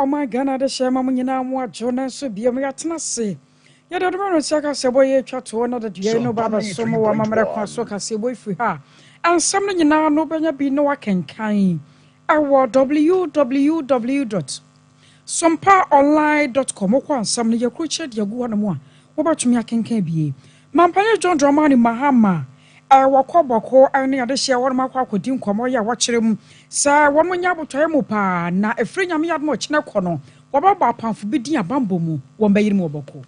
Oh my God, the shame Mamma more Jonas so be a Miatanasi. Yet I don't say a boy chat to another day, no Baba Somo, Mamma Quasoka, say boy for her. And something you now no better be no I can kind. Our www.sompaonline.com or some of your creature, your go on one. What about me? I can be. Mampanya John Dramani Mahama. Bawku any other share one mark could do come or watch him. Sir, one when yabu to pa na a friend yami had much na kono. What about Pam for bidding a bambomu, one bay more Bawku.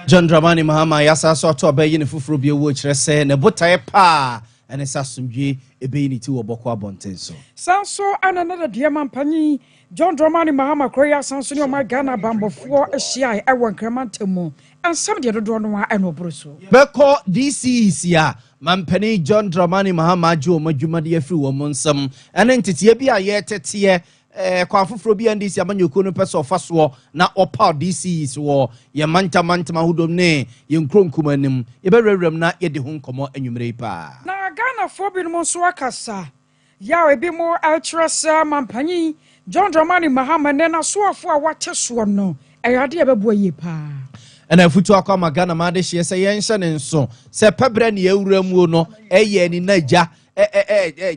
John Dramani Mahama, yasa saw to obey in Fufrubia, which say, Nebuta pa, and a Sassumji, a baby to a Bawku bontenso. Sound so and another dear Mampani, John Dramani Mahama, Korea, Sounds in my Ghana bambo for a shy, I want Cramantemo, and some the other donor and Obruso. Beko DCs ya. Mampeni John Dramani Mahama jo majumadi efri wo monsam ene ntete bia ye tete kwafoforo bia NDC amanyoko no peso faso na opa DCs wo ye manta mahudom ne ye nkronkumanim ye berewrem na ye de ho nkomo anwumre pa na Ghana for bi no so akasa ya we bi mo altrasa Mampani John Dramani Mahama ne na so afo a wate so no eyade e bebo ye pa. And if we talk about Ghana, Madi, she say, Yenson and so, say, Pebren, you no, any Naja,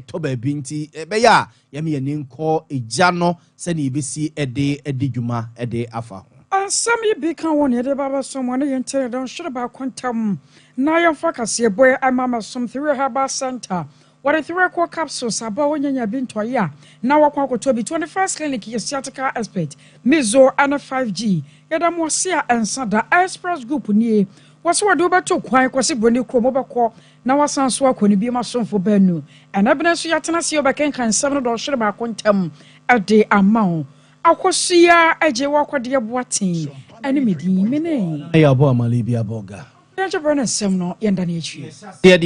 Tobe Binti, Beya, Yami and Inco, a Jano, Seni BC, a day, a diguma, a day afa. And some ye become one, yet about someone, and tell don't shut about quantum. Now, your focus, your boy, I'm mamma, some 3 Harbour Center. What a 3 quarter capsules about when you have been to a year. Now, I want to be 21st clinic, your theatrical expert, Mizo and a 5G. Yada Mosia and Sada Express Group near. What's what do about to quiet was it when you come over call? Now, I sound swag when you be my son for Benu. And evidence you have see back and $7 share about quantum a day amount. I could see a walk with dear Boatin. Enemy, Mene. I abo Malibia Boga. Dear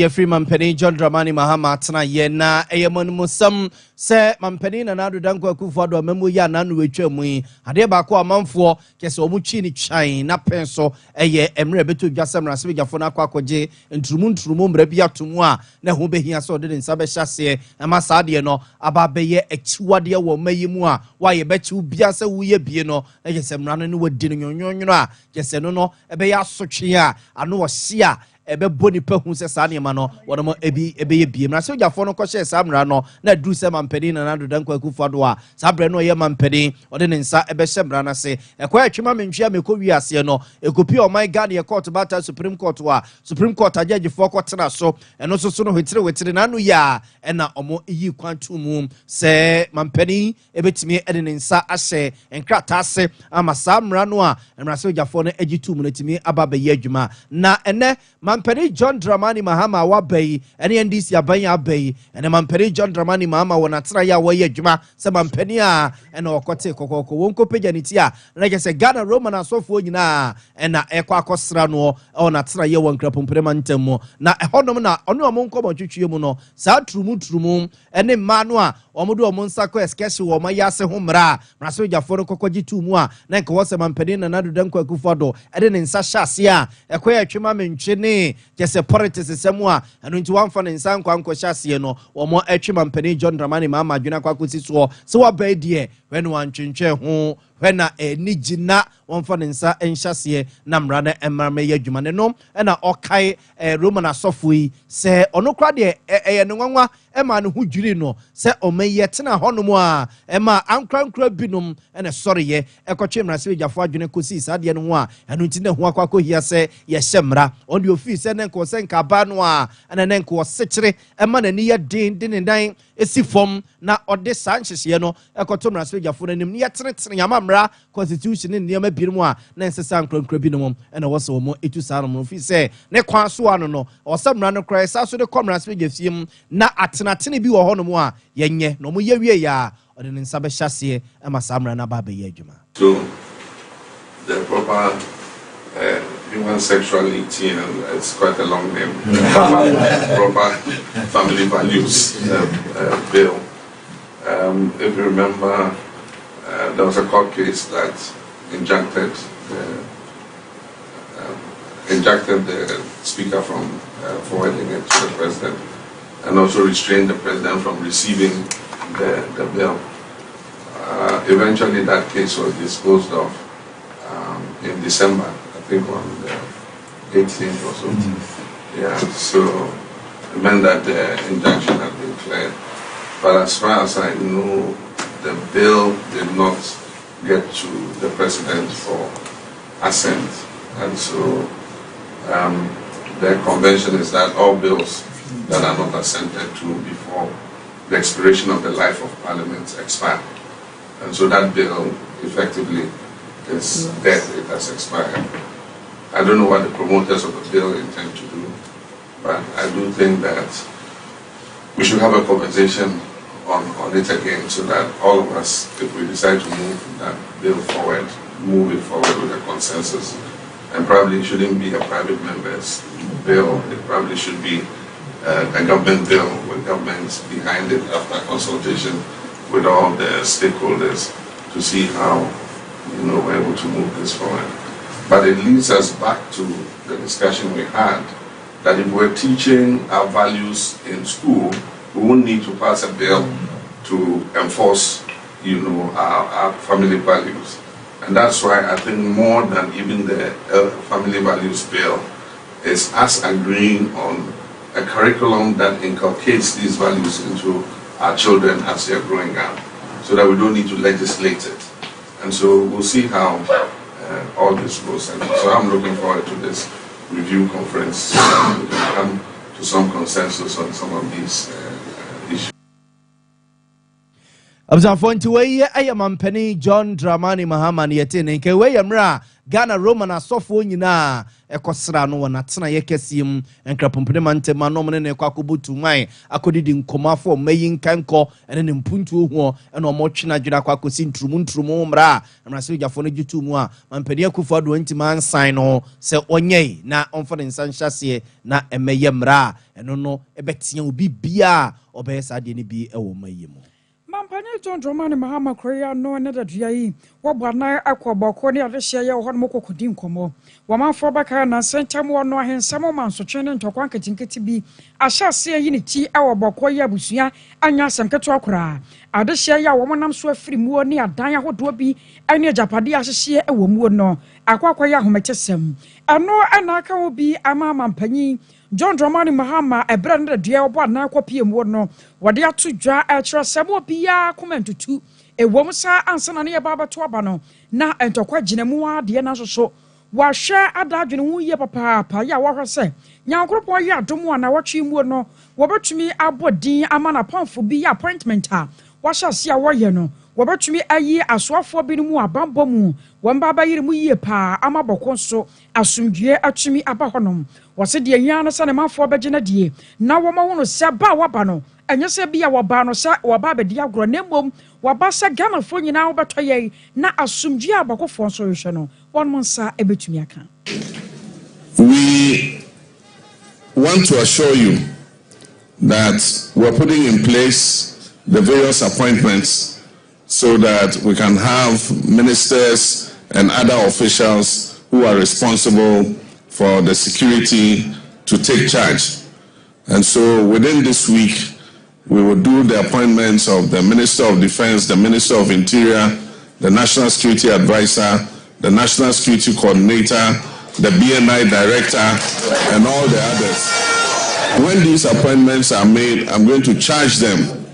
free Mampeni John Dramani Mahama tana yena eyemon musam se Mampeni na nadu danko akufado memu ya nanu wetwemu ade ba ko amanfo kese omuchi ni chan na penso eye emre betu dwasem rase bigafo na akwaje ntrumu mra bia tomu a na ho behia so de nsa be hyase ema saade no aba beye achiwade wo mayimu a wa ye bechi bia se wuye bie no na kese mra no wadi no nyonyonyo a kese no ebe ya sotwe a ano Sia ebe boni pe hu se sa niema no wono ebe ye biem na se ojafo no ko hye samra no na du se Mampeni na nado danko akufado a sabre no ye Mampeni ode ne nsa ebe hyemra na se ekwa atwema mentwia meko wi ase no ekopi o my God ye court bata Supreme Court wa Supreme Court judge for court na so eno so no hwetire na no ya ena omo yi kwantu mu se Mampeni ebetimi ede ne nsa ahye enkrata ase ama samra no a emra se ojafo no agitu mu natimi aba be ye adwuma na ene Mampeni John Dramani Mahama wabai ene NDC aban abai ene Mampeni John Dramani Mahama wona tira ya wo ye adwuma se Mampeni a ene okote kokoko wonko paganiti a na je se Ghana Roman asofo nyina ena ekwa akosra no ona tira ye won krapompere ntam na ehonom na ono omonko botwetwe mu no sa turumu ene ma no a omodo omonsa ko eskese wo ma yase ho mra so jafo no kokoji tumu a na nka wo se Mampeni na nado danko akufado ede ne nsa hyase a ekoya atwema mentwe ne kese politics semu a eno nti wan fa ne nsa nkwa hyase no wo mo atwe Mampeni John Dramani Mahama adwena kwa kosi so se wa ba die when wan twentwe ho when na enigina wan fa ne nsa enhyase na mra na emrame ya adwuma ne no na okai Roman asofo yi se ono kra de eye ne nwanwa ema ne hu dwiri no se omaye tena honom a ema ankrankra binum ene sori ye ekotwe mra se ejafo adwene kosi sade ne ho a eno nti ne ho akwa kohia se ye hyemra on the office se ne nko se nka ba no a ene ne nko sekere ema na ni ye din dan esi fom na ode sanhyehye no ekoto mra se ejafo nanim ne ye tere yama mra constitution ne niam birum a na nsesa ankrankra binum ene wo se wo mo etu sa no office se ne kwan so ano no o se mra no kra sa so de komra se ejafiem na atene bi wo honom a yenye no mo ye wie ya ode ne nsa be hyase ama samra na ba be ye adwuma so the proper human sexuality, and it's quite a long name. Proper family values bill. If you remember, there was a court case that injuncted the speaker from forwarding it to the president, and also restrained the president from receiving the bill. Eventually, that case was disposed of in December, I think on the 18th or so. Yeah, so it meant that the injunction had been cleared. But as far as I know, the bill did not get to the president for assent. And so the convention is that all bills that are not assented to before the expiration of the life of Parliament expire. And so that bill effectively is dead, it has expired. I don't know what the promoters of the bill intend to do, but I do think that we should have a conversation on it again, so that all of us, if we decide to move that bill forward, move it forward with a consensus. And probably it shouldn't be a private member's bill, it probably should be a government bill with governments behind it after consultation with all the stakeholders to see how we're able to move this forward. But it leads us back to the discussion we had, that if we're teaching our values in school, we won't need to pass a bill to enforce, our family values. And that's why I think more than even the family values bill is us agreeing on a curriculum that inculcates these values into our children as they're growing up, so that we don't need to legislate it. And so we'll see how all this goes. And so I'm looking forward to this review conference, so that we can come to some consensus on some of these issues. Abzafo nti wey ayamampani John Dramani Mahama ne yete ne nke wey amra Ghana Roman asofo nyina ekosra no wona tena yekesiem enkrapompene mantema no mne ne kwakobutu man akodidi nkomafo mayin kanko ene ne mpuntu ho ene omotwena dwira kwakosi ntrumu mra amrase ujafo no gitu mu a mampani akufo ado ntima ansan no se onyei na onfo ne nsanhyase na emeye mra eno no ebetia obi bia obeyesa de ne bi ewo mayemu. Mampani John Dramani Mahama Korea no ne dadua yi wobana akwa Bawku ne adehye ye ho no mokokodi nkomo wamanfo baka na sentam wo no ahensam mansotwe ne ntokwa nketinketi bi ahyase yi ne ti ewo Bawku ye abusua anya asem keto akora adehye ya wo monam so afiri muo ne adan ahodo bi ane japade ahyehye ewo muo no akwakwa ya homekesem ano ana aka wo bi ama mampani John Dramani Mahama ebra ne dadua obo na akopie muo no wode ato dwa ekra semo bia komentutu ewom sa ansana ne baba to aba no na entokwa ginemu ade na soso wa hwe adadwene hu ye papa ya wa hwese nyankropo ya domo na watwe muo no wobetumi abodin amana pamfo bi ya appointment a wahase a woye no wobetumi ayi asoafo bi no mu abambo mu wamba bayire mu yie pa amaboko so asumdue atumi aba honom wose de hia no sane manfo begena die na wo ma wono se ba waba no enye se bia waba no se waba bedi agro na mom waba se Ghana fo nyina wo betoye na asumdue abakofo so hwe no won monsa ebetumi aka. We want to assure you that we're putting in place the various appointments so that we can have ministers and other officials who are responsible for the security to take charge. And so within this week, we will do the appointments of the Minister of Defense, the Minister of Interior, the National Security Advisor, the National Security Coordinator, the BNI Director, and all the others. When these appointments are made, I'm going to charge them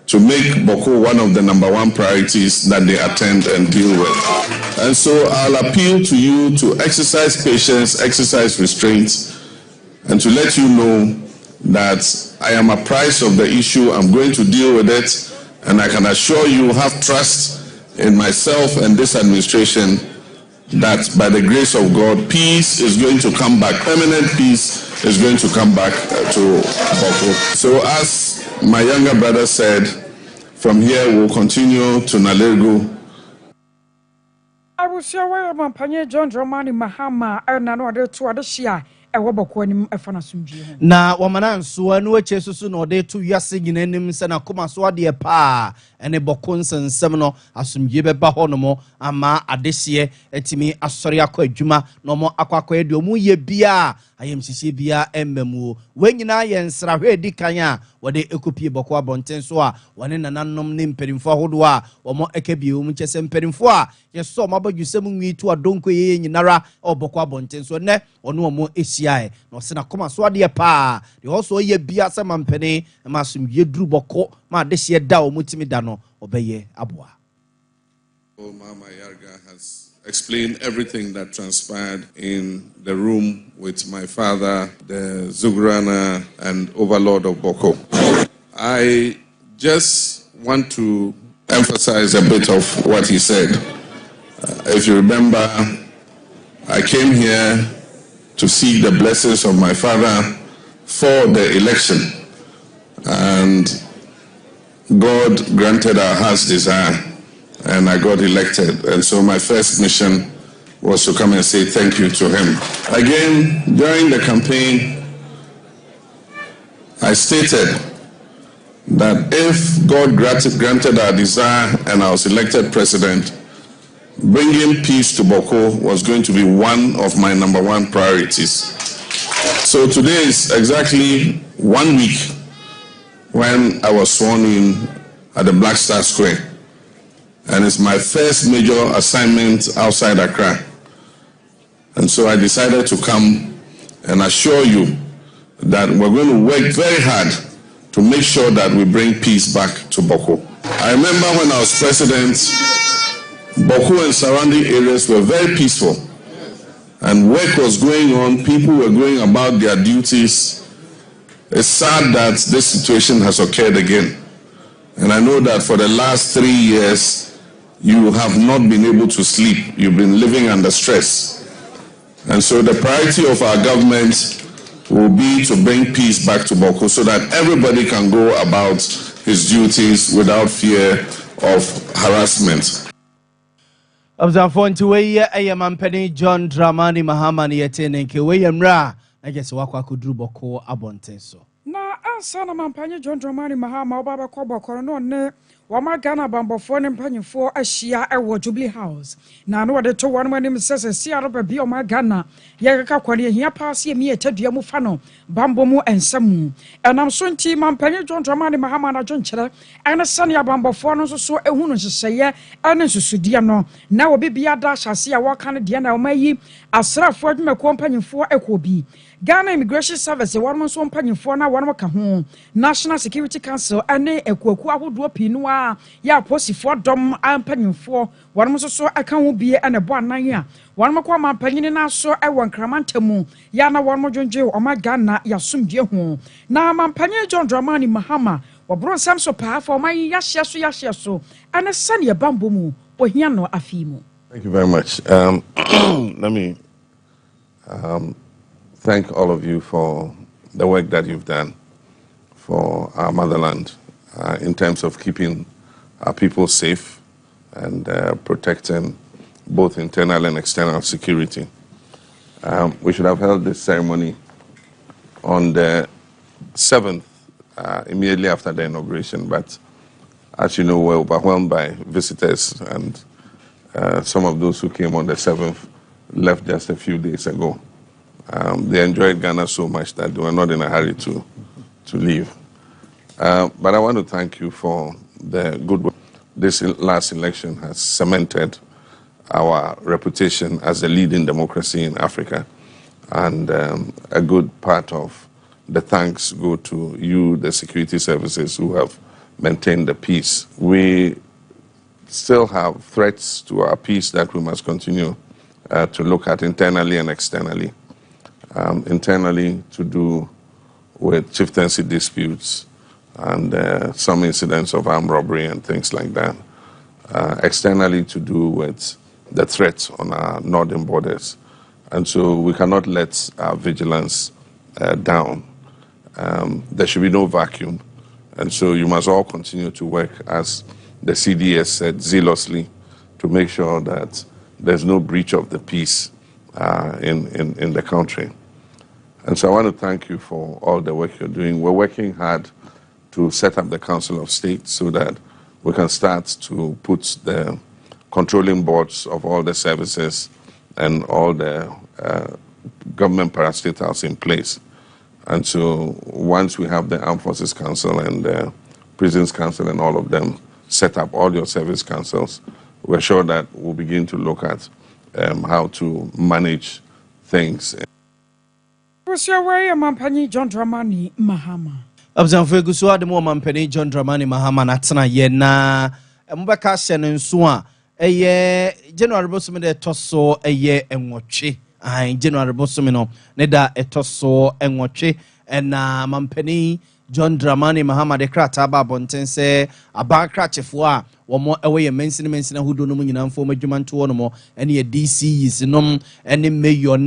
to make Bawku one of the #1 priorities that they attend and deal with. And so I'll appeal to you to exercise patience, exercise restraint, and to let you know that I am apprised of the issue. I'm going to deal with it, and I can assure you, have trust in myself and this administration that by the grace of God, peace is going to come back. Permanent peace is going to come back to Bawku. So as my younger brother said, from here we'll continue to Nalego. abusia wa mampanye John Dramani Mahama na no ade to ade hia ewo boko anim efa na sumdie ho na wamana nso anu ache susu na ode to yase nyina nim se na koma so ade pa ene boko nsensem no asumdie beba ho no mo ama adehye etimi asori akọ adwuma no mo akwakọ ede omu ye bia ayemsisi bia emmemu wenyina ye nsrahwe edi kan a wode ekopie boko abonten so a wone nananom ne mperimfo hodo a omo ekebie omu chese mperimfo a ye so mabadwusem nwi to adonko ye nyinara oboko abonten so ne ono omo esiae no se na koma so ade pa de also ye bia se mampene ma asumdie duru boko ma adehye da omu timi da no obeye aboa. Mama Yarga has explained everything that transpired in the room with my father, the Zugrana and overlord of Boko. I just want to emphasize a bit of what he said. If you remember, I came here to seek the blessings of my father for the election, and God granted our heart's desire, and I got elected. And so my first mission was to come and say thank you to him. Again, during the campaign, I stated that if God granted our desire and I was elected president, bringing peace to Boko was going to be one of my number one priorities. So today is exactly 1 week when I was sworn in at the Black Star Square. And it's my first major assignment outside Accra. And so I decided to come and assure you that we're going to work very hard to make sure that we bring peace back to Boko. I remember when I was president, Boko and surrounding areas were very peaceful. And work was going on, people were going about their duties. It's sad that this situation has occurred again. And I know that for the last 3 years, you have not been able to sleep. You've been living under stress. And so the priority of our government will be to bring peace back to Boko so that everybody can go about his duties without fear of harassment. Observant way mampeni John Dramani Mahama ni yetene nke we mra na gese wakwa kuduru Boko abonten so. na ansa na mampanye John Dramani Mahama obaba ko Boko no ne wama Ghana bambofo ne mpanyimfo ahia ewo Jubilee House na no wode to won manim sese siaro ba bi o ma Ghana ye ka kwani ehia paase emi etadua mu fa no bambo mu ensam enam so nti mampanye John Dramani Mahama na dwonkere ene sane ya bambofo no so ehunu hyehyeye ene susudie no na obi bia da hyase a waka ne de na o mayi asrafo adwumako mpanyimfo ekobi Ghana Immigration Service won so mpanyimfo na won ka ho National Security Council ane ekuaku ahodo pinua ya posifo dom ampanyimfo won so aka ho bie ane bo anan a won makwa mampanyini na so ewo nkramantamu ya na won dwonje o ma Ghana ya sumdie ho na mampanye John Dramani Mahama wobro sam so pa for my yahye so ane sane bambo mu ohia no afimu. Thank you very much. Let me thank all of you for the work that you've done for our motherland in terms of keeping our people safe and protecting both internal and external security. We should have held this ceremony on the 7th, immediately after the inauguration, but as you know, we're overwhelmed by visitors, and some of those who came on the 7th left just a few days ago. They enjoyed Ghana so much that they were not in a hurry to leave. But I want to thank you for the good work. This last election has cemented our reputation as a leading democracy in Africa. And a good part of the thanks go to you, the security services, who have maintained the peace. We still have threats to our peace that we must continue to look at internally and externally. Internally, to do with chieftaincy disputes and some incidents of armed robbery and things like that. Externally, to do with the threats on our northern borders. And so we cannot let our vigilance down. There should be no vacuum. And so you must all continue to work, as the CDS said, zealously, to make sure that there's no breach of the peace in the country. And so I want to thank you for all the work you're doing. We're working hard to set up the Council of State so that we can start to put the controlling boards of all the services and all the government parastatals in place. And so once we have the Armed Forces Council and the Prisons Council and all of them set up, all your service councils, we're sure that we'll begin to look at how to manage things. What's your way, Mampani John Dramani Mahama? Abzanfo Gusua de mo Mampani John Dramani Mahama natena ye na mbeka hye ne nso a eye January bosom de toso eye enwotwe January bosom no ne da etoso enwotwe na Mampani John Dramani Mahama de krata ba bonten se abankrachefo a womo ewe ye mensina hudo no nyina mfo madwuma nto no mo ene ye DCs nom ene mayor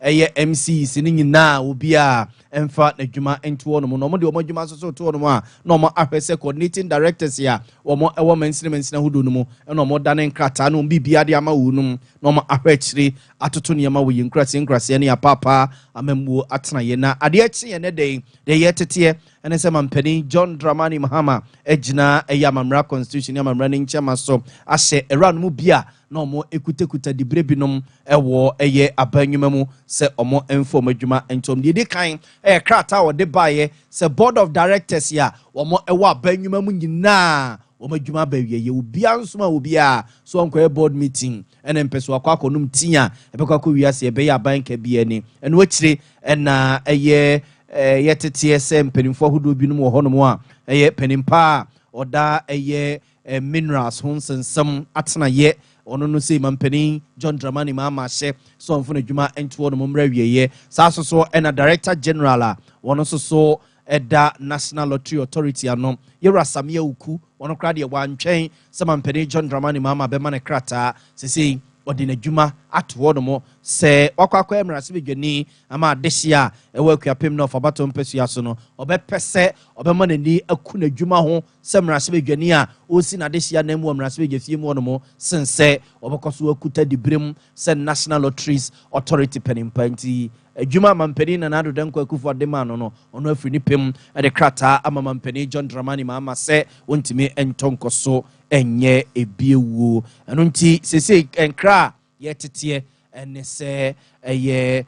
eye MCs ni nyina obi a emfa na dwuma nto no mo no mo de omo dwuma so to no mo a no mo ahwese coordinating directors ya womo ewo mensina hudo no mo ene omo dane nkrata no bibia de ama wunum no mo ahwechiri atoto ne ma wo ye nkrase ne ya papa amambu atena ye na ade achi ye ne de ye tete ene se Mampani John Dramani Mahama ejina eyamamra constitution yamamra ne nchama so ahye era no mu bia na omo ekutekuta dibrebinom ewo eye abanwuma mu se omo enfo madwuma entom de kan krata wo de baye se board of directors ya omo ewo abanwuma mu nyina omo adwuma ba wiye obi ansoma obi a so onko board meeting ene mpeso akwakonum tia ebekwa wiase ebe ya banka bia ni ene wachire na eye yetete ese mpenimfo hudo bi no mo hono mo a eye penimpa oda eye minerals honsensam atena ye ono no sei Mampani John Dramani Mahama hye so mfo na dwuma ento no mmra wieye saso so ena director general a wono so eda National Lottery Authority ano yera samia uku wono kra de wantwen se Mampani John Dramani Mahama be man krata sesei odina dwuma atwo no mo se wakwakwa emrase bedwani ama adehia ewa akuapem no fabato mpesua so no obepese obema nani akuna dwuma ho se emrase bedwani a osi na adehia na mu emrase bedwafie mu no mo sense obekoso akuta dibrem se National Lotteries Authority penimpanti adwuma Mampani na nado danko akufo de ma no ono afiri ni pem de krata ama Mampani John Dramani Mahama se wontimi entonkoso enye ebiewu eno nti sese enkra yetete ene se eye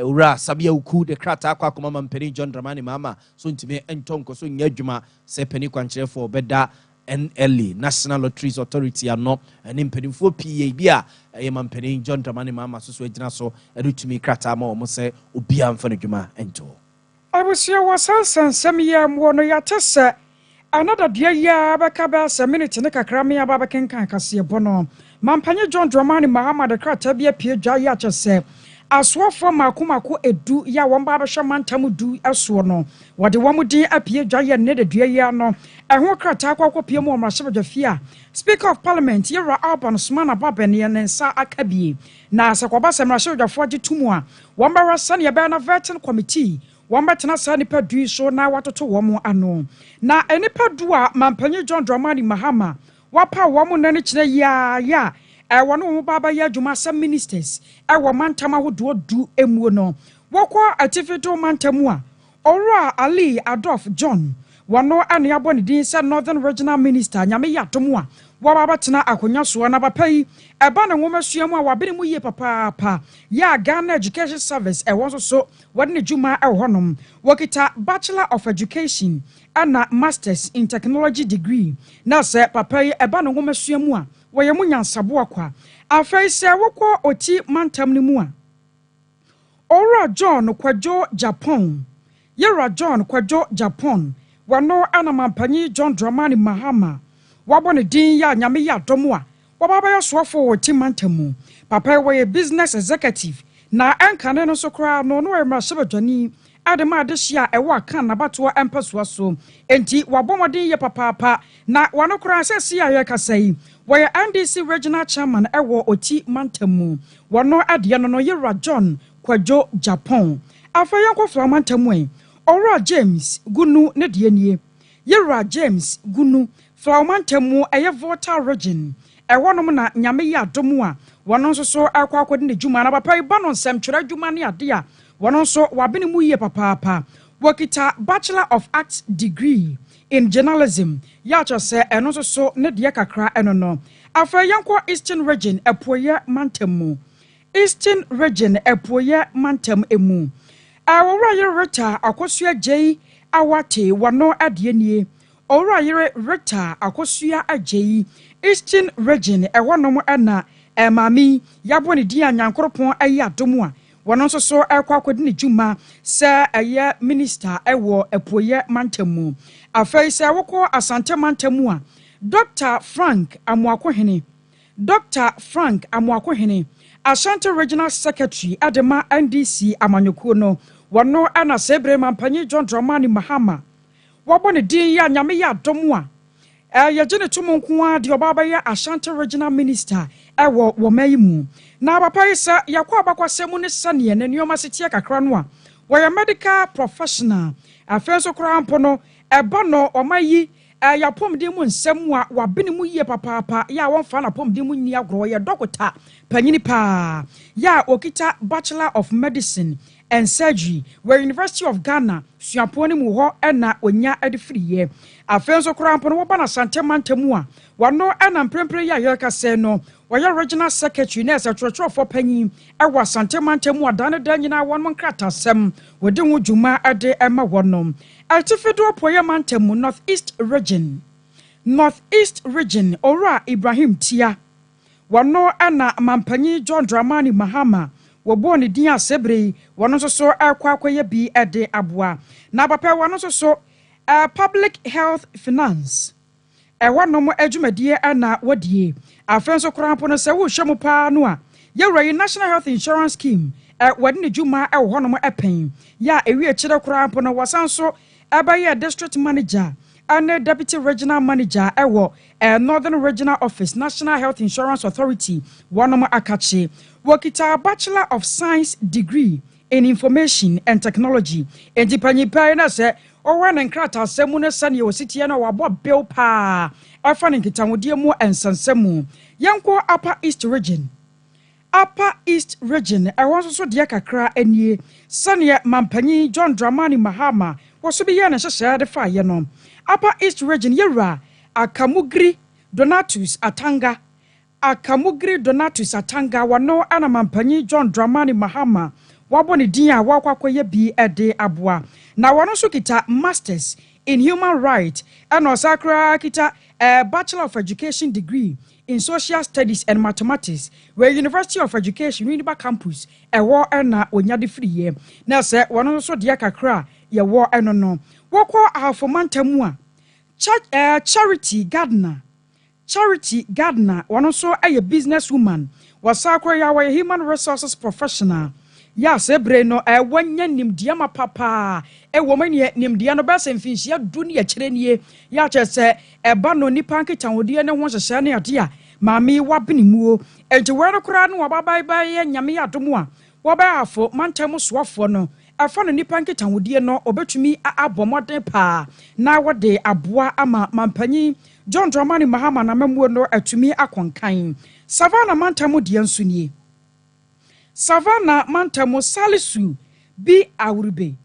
ura sabia uku de krata akwa Mampani John Dramani Mahama so ntimi entonkoso nya adwuma se pani kwankyerefo beda NLA National Lotteries Authority ano ene mpanimfo PA bia eye Mampani John Dramani Mahama so agina so edutumi krata ma omo se obia mfa na dwuma ento abusia wasansan samiya mo no yatese another dear ya baka ba se minute ne kakra me aba bakenkan kase bono Mampani John Dramani Mahama de krata bia pie dwa ya chese aswofo makomako edu ya womba ba hwamantam du eso no wode womudin apie dwa ya ne de dua ya no ehwo krata akwa pie mu omrahye fia Speaker of Parliament yera Alban Sumana Babene ne nsa akabie na asakwaba semrahye dwafo gitumu a womba rasa ne be na vetting committee womba tena sa nipa du so na watoto womo ano na enipa du a Mampani John Dramani Mahama wapa womo nani kine ya wono wo baba ya dwuma some ministers wo mantama hodo du emuo no wokọ atifeto mantamu a Ora Ali Adolf John wono ane abone din se Northern Regional Minister nyame yadomu a wo baba tena akonya so na bapa yi eba na nwomasuamu a wabene mu ye papa ya Ghana Education Service won so wode dwuma honom wokita Bachelor of Education and Masters in Technology degree na se papa yi eba na nwomasuamu a woye munyansabo akwa afei se wokọ oti mantam ni mu a Ora John Kwadwo Japan yera John Kwadwo Japan wano ana Mampani John Dramani Mahama wabone din ya nyame ya domo a wababa ya soafo oti mantamu papa woye business executive na ankane no so kra no no emrasebadwani adema adehia ewo aka na bato empasua so enti wabomodin ye papa na wano kra sesi aye kasai woye NDC regional chairman ewo oti mantamu wano ade no yera John Kwadwo Japan afayan ko fra mantamu Ora James Gunu ne de nie yera James Gunu fra mantamu eye voter region ewonom na nyame ya domu a wɔno nso so akɔ akɔde ne dwuma na papa yi ba no nsɛmtwerɛ dwuma ne ade a wɔno nso wabene mu yie papaapa wɔkita Bachelor of Arts degree in journalism ya kyerɛ sɛ ɛno nso so ne deɛ kakra ɛno no afei yɛnkɔ Eastern Region ɛpuoyɛ mantam mu Eastern Region ɛpuoyɛ mantam emu wɔwura yere Rita akosua gyei awate wɔno adeɛ nie ɔwura yere Rita akosua agyei Eastern Region ɛhɔnom ɛna maame yabɔ ne din a Nyankoropɔn ayi adom a wɔno nso so ɛkɔ akɔdi ne dwuma sɛ ɛyɛ minister ɛwɔ ɛpuoyɛ mantam mu afei sɛ wɔkɔ Asante mantam mu a Dr. Frank Amoakohene Ashanti Regional Secretary Adema NDC Amanyoko no wɔno ɛna sebre mampanyi John Dramani Mahama wɔbɔ ne din ya nyame ya adom a yɛgye ne tom nko a de ɔba bɛyɛ Ashanti Regional Minister ɛwɔ wɔmayi mu na papa yi sɛ yakɔ abakwasɛ mu ne sɛneɛ ne nneɔma setie kakra no a wɔyɛ medical professional afei nso koraa mpo no ɛba no ɔmayi yapɔmden mu nsɛm a wabene mu yie papaapa ya wɔmfa na pɔmden mu nni agorɔ yɛ dɔkota panyini paa ya okita Bachelor of Medicine and Surgery where University of Ghana suapɔ ne mu hɔ ɛna onya ade firiye afei nso koraa mpo no wɔba na Asante mantam a wɔno ɛna mprempren yɛ ayɛka sɛ no wɔyɛ Regional Secretary na ɛsɛtwerɛtwerɛfoɔ panyin ɛwɔ Asante mantam a dane da nyinaa wɔn nkratasɛm wɔde ho dwuma ɛde ɛma wɔnom Altifido Poye Mantam Northeast Region Ora Ibrahim Tia Wano ana mampanyi John Dramani Mahama wɔbɔ ne din asebre wɔno nso so akɔ akɔyɛ bi ɛde aboa na papa wɔno nso so public health finance wɔnom adwumadie ana wɔdie afei nso korampo no sɛ wohwɛ mu paa no a yɛwura National Health Insurance Scheme wɔde ne dwuma ɛwɔ hɔnom ɛpɛn ya ewie kyerɛ korampo no wɔsan so ɛbɛyɛ district manager and deputy regional manager ɛwɔ Northern Regional Office National Health Insurance Authority wɔnom akache wɔkita Bachelor of Science degree in Information and Technology enti panyipa na sɛ ɔwɔ ne nkrata asɛm ne sɛ ne wɔsitie na wɔabɔ bill paa ɛfa ne nkitahodie mu ɛnsansɛmu yɛnkɔ Upper East Region ɛwɔ nso so deɛ kakra anie sɛneɛ mampanyi John Dramani Mahama wɔso bi yɛ ne hyehyɛ de fa yɛ no Upper East Region yɛwura Akamugri Donatus Atanga wɔno ana mampanyi John Dramani Mahama wɔabɔ ne din a wɔakɔkɔyɛ bi ɛde aboa na wɔno nso kita Masters in Human Rights ɛna ɔsakra kita Bachelor of Education degree in Social Studies and Mathematics where University of Education Winneba Campus ɛwɔ ɛna onyade friye na sɛ wɔno nso deɛ kakra yɛwɔ ɛno no wɔkɔ ahafomantamu a Charity Gardner wɔno nso ɛyɛ business woman wɔsakra yɛ wɔyɛ human resources professional ya sebre no wɔnya nimdeɛ ma papa ɛwɔ manie nimdeɛ no bɛsɛ mfinhyia du ne yɛkyerɛ nie ya kyerɛ sɛ ɛba no nipa nkitahodie ne ho hyehyɛ ne ade a maame wabene muo enti wɔno koraa no wɔbabae nyame yɛ adom a wɔbɛyɛ afo mantam soafoɔ no ɛfa no nipa nkitahodie no obetumi abɔ mmɔden paa na wɔde aboa ama mampanyi John Dramani Mahama na mamuo no atumi akɔnkan Savannah mantam deɛ nso nie Savannah mantam Salisu bi awurbe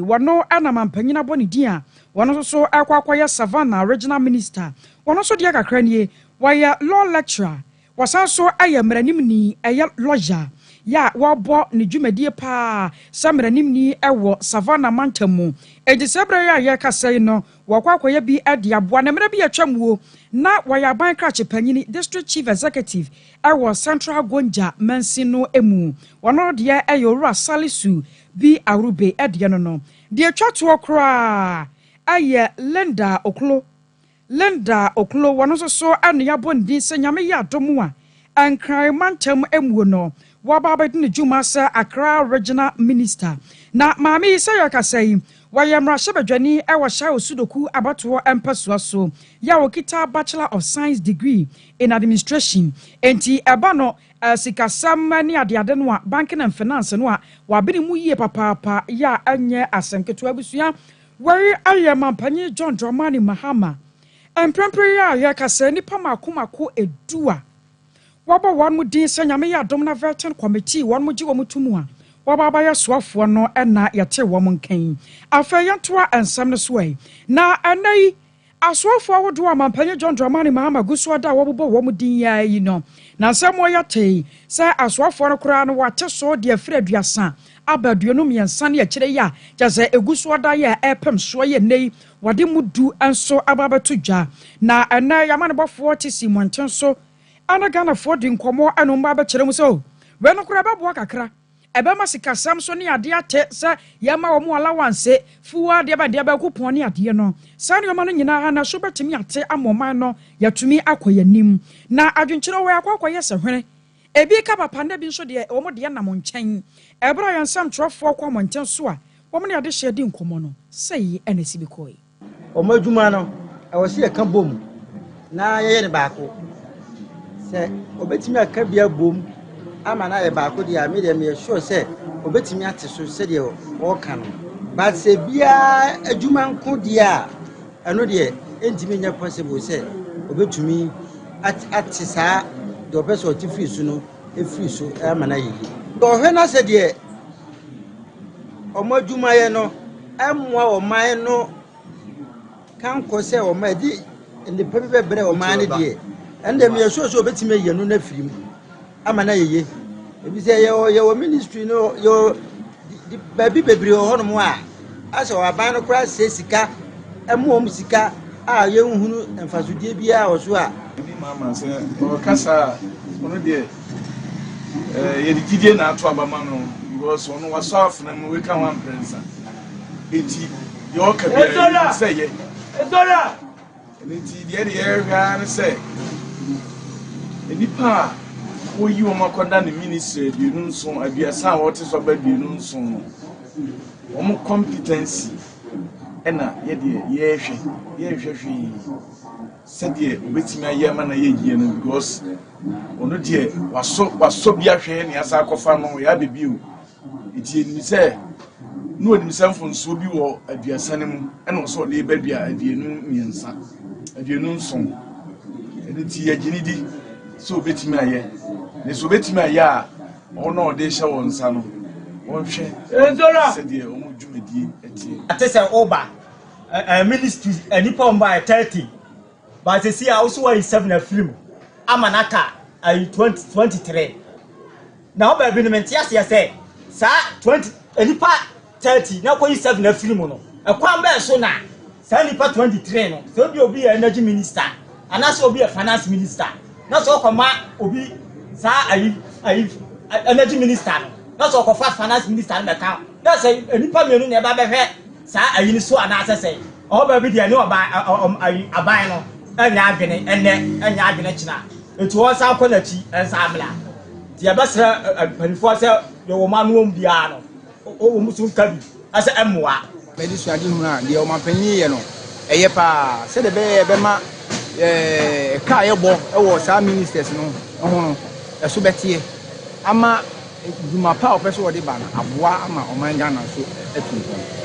wɔno ana mampanyi na bɔ ne din a wɔno nso so akɔyɛ Savannah Regional Minister wɔno nso deɛ kakra nie wɔyɛ law lecturer wɔsan so ayɛ mmeranimni ɛyɛ lawyer ya wɔbɔ ne dwumadie paa sɛ mmeranimni ɛwɔ Savannah mantam mu enti sɛ brɛ yɛ kasa yi no wɔkɔkɔyɛ bi ɛde aboa na mmerɛ bi atwa muo na wɔyɛ aban krakye panyini district chief executive ɛwɔ Central Gonja Mansi no emu wɔno deɛ ɛyɛ owura Salisu bi awurube ɛdeɛ no deɛ twa toɔ koraa ɛyɛ Linda Oklo wɔno nso so ɛne yɛabɔ ne din sɛ nyame yɛ adom a ɛnkran mantam emuo no wɔababɛde ne dwuma sɛ Accra Regional Minister na maame yi sɛ yɛkasa yi wɔyɛ mmarahyɛbadwani ɛwɔ hyɛ osudoku abatoɔ mpɛsoa so ya wɔkita Bachelor of Science degree in Administration enti ɛba no sikasɛm ne adeade no a banking and finance no a wɔabene mu yie papaapa ya ɛnyɛ asɛm ketewa abusua wɔre ayɛ mampanyi John Dramani Mahama Emprempre ya yakasa nipa makomako edua. Waba wan mu din sɛ nyame yɛ adom na vetting committee wan mu gi wo mutumu a. Waba ba yɛ soafo no na yɛte wo mu nkan. Afɛ yɛntoa ensɛm no so ai. Na anai asoafo awodo amampanyi John Dramani Mahama guso da wɔbobɔ wo mu din ya yi no. Na nsɛm wo yɛte sɛ asoafo no koraa no wate so de afiri aduasa abaduonu miɛnsa ne akyire ya kyɛ eguso da yɛ epem so yɛ nei wade mu du enso ababeto dwa. Na ɛnɛ yamane bɔfoɔ te si monten so ana Ghana for di nkomo anu mba be kyerɛ mu so we no kora bɛboa kakra ebe ma sikasam so ne ade ate sɛ yɛma wo mu allowance fuwa de ba kupon ne ade no saa ne ma no nyina na so betimi ate amoman no yatumi akoyanim na adwenkyerɛ we akɔkɔyɛ sɛ hwene ebi ka papa na bi nso de wo mu de na mo nkyɛn ɛbra yɛn sam trɔfoɔ kɔ mo nkyɛn so a wo mu ne ade hyɛ di nkomo no sɛ ɛna si bi kɔe o madwuma no ɛwɔ se yɛ ka bom na yɛyɛ ne baako sɛ obetimi aka bia bom ama na yɛ baako de a me de me sure sɛ obetimi ate so sɛ de o ka no but sɛ bia adwuma nko de a ɛno de entimi nya possible sɛ obetumi ate saa de obɛso ɔte free so no efree so ama na yɛ ɔhwɛ na sɛ de ɔmo adwuma yɛ no ɛmoa ɔman no kan kɔ sɛ ɔma di nipa bi bɛbrɛ ɔman no de and them you so betime ye no na firim ama na yeye ebi say your ministry no your baby bebre ho no mo a ase wa ban no kra se sika emo sika a ye nhunu emfasodie bia wo so a bi mama say o kasa ono de ye digidie na ato abama no because ono waso afna mo we kan wan prensa enti yo ka bi say ye edola enti de ye hwa say nipa wo yi wo makonda ne ministry bi nu nso abiasa wo te so ba bi nu nso wo mo competency ena ye de ye hwehwe said ye obetimi aye ma na ye yie no because ono de waso bia hwe ne asa akofa no ya bebi o eti ni se no odim samfo nso bi wo abiasa ne mu ena so de ba bia abienu miensa abienu nso enti ye ginidi so betimi aye ne so betimi aye a ono de hye won sa no won hwe enzora se de o mu dwumedi eti atese oba ministry anipa on by 30 but see also why 7 film amanaka 2023 now ba bi no mente ase say sa 20 anipa 30 na ko 7 film no ekwan ba so na sa anipa 23 no so bi obi energy minister anase obi finance minister na so koma obi sa energy minister na so ko finance minister na ka na say anipa menu na ba behwe sa ayi ni so anase say o ba bi dia ni oba aban no anya adwene anya adwene kina etu o sa akọ na chi ensa amla ti ya basra panifo se yo wo manuom bia no o musu nkabi ase emmoa medi so ade hu na de o mapanyi ye no eye pa se de be ma ka ye bo e wo sa ministers no ho no eso betie ama duma pa o peso wo de ba na aboa ama o man Ghana so atunko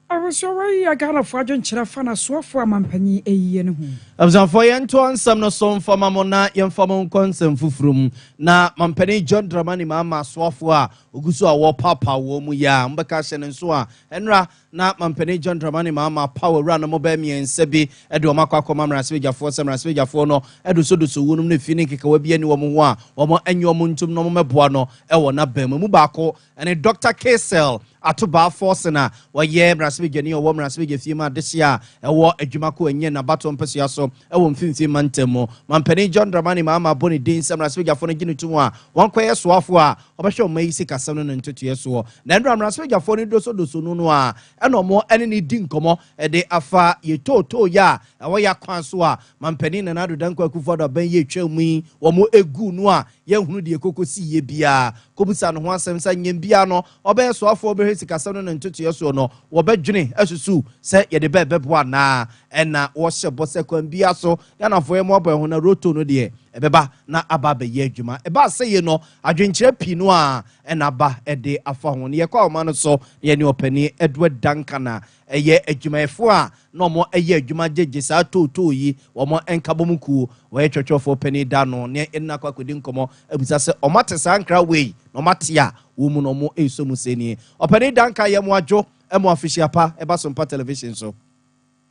Awosori agana fo adwenkyerɛ fa na soafo amampanyi eyiye ne ho Abzanfo yento ansam no so mfama mo na yemfama nkonsem fufurum na mampani John Dramani Mahama soafo a oguso a wo papa wo mu ya mbeka hye ne nso a enra na mampani John Dramani Mahama power run no moba miensa bi ede o makwa mamrase bejafo semrase bejafo no edo so wonum ne fini keka wa bia ni wo mo ho a wo mo anyo mo ntum no mo meboa no e wo na bam mu baako ene Dr. Kesel atoba force na waye mrase bejani o wo mrase bejafie ma desia e wo adwumako enye na bato mpesa so e wo mfimfi mantemo mampani John Dramani Mahama boni din semrase bejafo no ginu tumu a wonkoye soafo a obehwe o mai sika sam no ntotoye so na ndra mrase bejafo no doso no a eno mo ene ni di nkomo e de afa ye toto ya e wo ya kwan so a mampani na nado danko akufo do ban ye twam wo mo egu no a ye hunu de kokosi ye bia kobusa no ho asem sa nyem bia no obe soafo obe sika sam no ntotoye so no wo bedwene asusu se ye de beboa na ena wo hye bose kwan bia so ya na fo ye mo bo ho na roto no de ebeba na aba be ye adwuma eba se ye no adwenkyerɛ pii no a ɛna aba ɛde afa ho ne yɛkɔ ɔma no so ye ne opani Edward Duncan ɛyɛ adwumayɛfo a na ɔmo ɛyɛ adwuma gyegye saa tootoo yi ɔmo ɛnkabɔmuku wɔyɛ twɛtwɛfo opani da no ne ɛnna kwakodi nkɔmɔ abusa sɛ ɔmo te saa nkra wei na ɔmo ate a wo mu no ɔmo ɛso mu sɛni opani Duncan yɛ mo adwo ɛmo official pa ɛba Sompa television so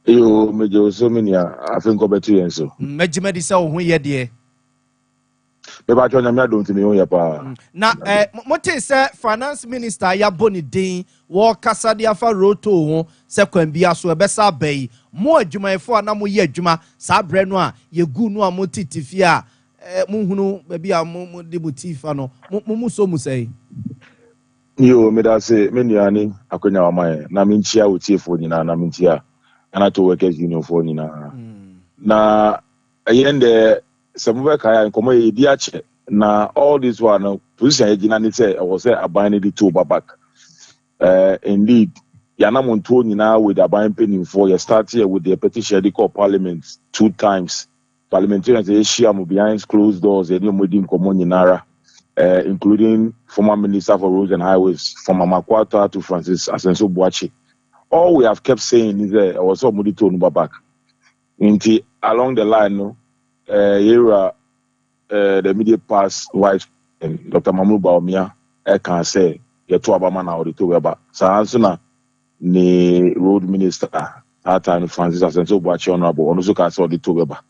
yo mejo so minia afenko betu yen so mejima di sɛ wo ho yɛ deɛ be ba twa nyame adom timi ho yɛ pa na mote sɛ finance minister ya boni din wo kasa de afa roto ho sɛ kwan bia so ɛbɛsa abai mo adwumayɛfo a na mo yɛ adwuma saa brɛ no a yɛgu no a mo titifi a mo hunu baabi a mo de mo tifa no mo so mu sɛ yo me da se me nuane akonya wa man na me nchia wo tiefo nyina na me nchia ana to workers union for nyina na ayende semuwe kaya nkomo ye di ache na all this one position ye gina ni say I was say aban di to back indeed yana monto nyina with aban penning for you start here with the petition the call parliament 2 times parliamentarians they share mo behind closed doors e mo di nkomo nyinara including former minister for roads and highways from Amakwata to Francis Asenso Boachi. All we have kept saying is that also Mudito Nubabak. Along the line, no, the media pass wife and Dr. Mamu Baumia, I can say, you two Abama now, the two Weba. Sansuna, the road minister, that time Francis Asenso Boachi Honorable, and also can say the two Weba.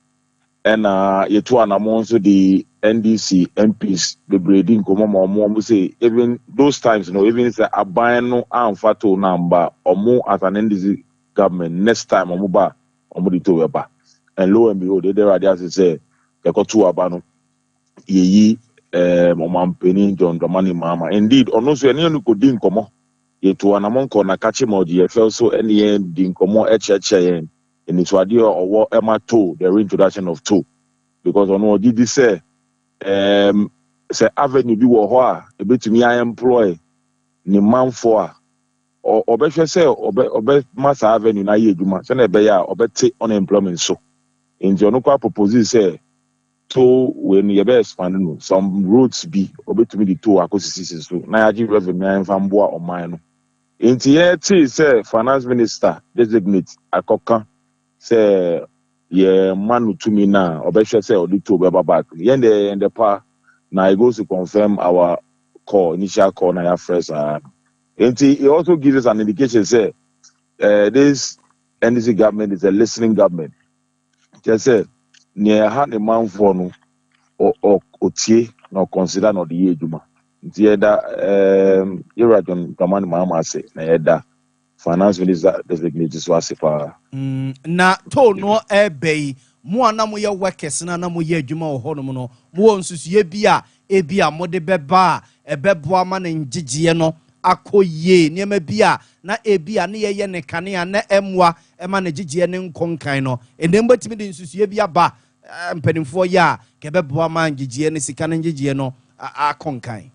And you two are also the NDC MPs, the breeding Komo say even those times, you know, even if a bino and fato number or more as an NDC government next time or muba or mudito weba. And lo and behold, there are just say they got two abano ye Momam Penny John Dramani Mama. Indeed, or no so any who could din komo ye to an among on a catchy moji, fell so any end din komo HHN. In its idea or what Emma to the reintroduction of two, because on what did he say avenue be war a bit to me I employ ni man for or better say or mass avenue na ye juma send a beya or better unemployment so in the onukwa propose say to when you be expanding some roads be or to me the two acquisitions so na yaji revenue and famboa or mine in the say finance minister designate akoka say yeah man to me now or better say or the two back and the pa now it goes to confirm our initial call na your first and it also gives us an indication say this NDC government is a listening government just say near hand a man for no or tie no consider no the year juma nti that John Dramani Mahama say na that finance minister designate so asipa na to no ebei mo ana mo ye workers na mo ye adwuma wo hono no mo nsusuye bia mo de beba ebeboa ma na ngigye no akoye niema bia na ebia na ye ne kane na emwa ema na gigye ne nkonkan no enemba timi de nsusuye bia ba mpanimfo ya kebeboa ma ngigye ne sika ne ngigye no akonkan.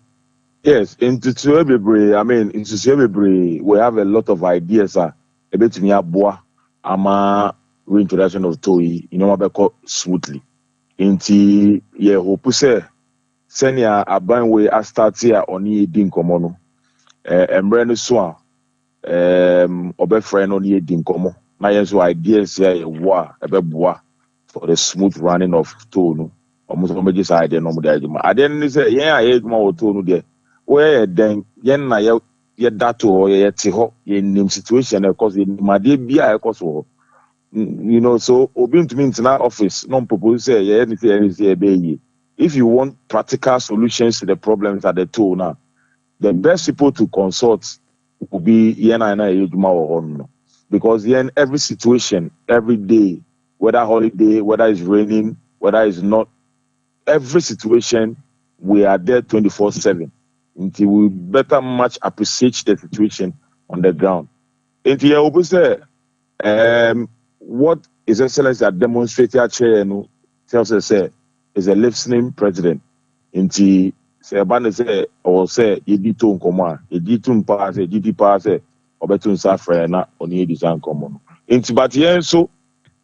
Yes, into Suebebre, I mean, into Suebebre, we have a lot of ideas. A bit to me, ama reintroduction of toy, you know, about smoothly. Into ye hope say, senior a band way I start here on ye din comono. Brand swan, obe friend on ye din como. My ideas here, wa, a beboa for the smooth running of tone. Almost almost idea no more. I didn't say, yeah, I hate my tone there. Where then yen na ye that or ye tiho in situation because in my day be I cause you know so obin to me in our office non propose say yeah anything if you want practical solutions to the problems at the tool now the best people to consult will be yen and because yen every situation every day whether holiday whether it's raining whether it's not every situation we are there 24/7 until we better much appreciate the situation on the ground. Until you will say, what His Excellency had demonstrated chair tells us is a listening president. Until say abandon say or say you did to command, you did to pass, you did pass, or better suffer na on your design common. Until but yeah, so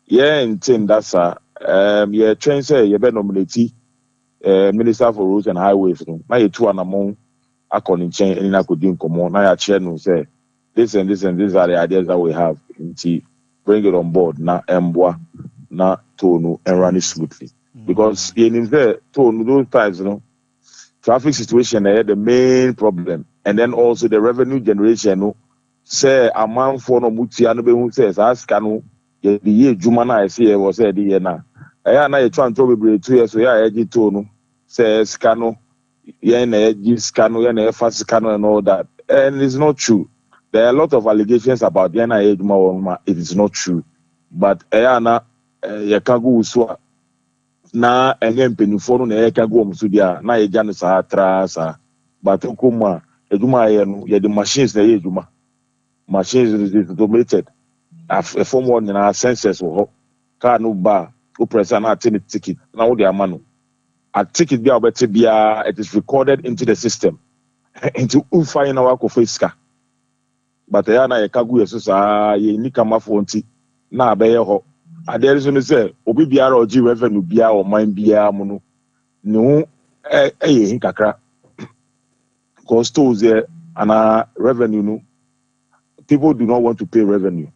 yeah, intend that's yeah, train say you better nominate Minister for Roads and Highways. Now you two among according chain and I could do come now your chair no say this and this and these are the ideas that we have. Bring it on board now Mbwa na tonu and run it smoothly. Because in there tonu those times, traffic situation the main problem. And then also the revenue generation, say a man for no mutia no be who says ask no the year Jumana I see was said the na. I na you try and throw be 2 years so yeah edgy tonu says cano yeah na edgy scano yeah na fast scano and all that. And it's not true. There are a lot of allegations about the Juma. It is not true. But na ya kagu uswa na enye mpenifono na eka go msudia na eja no sa trasa but okuma ejuma ye no ye the machines na ye ejuma machines is automated a form one na sensors wo car no ba o press na attend ticket na wo de amano a ticket bi obete bia it is recorded into the system into ufa na wa ko fiska but na ye kagu ye so sa ye ni kama fonti na abeye ho there is no say obi biara oji revenue bia o man bia mu no hin kakra because those there and revenue no people do not want to pay revenue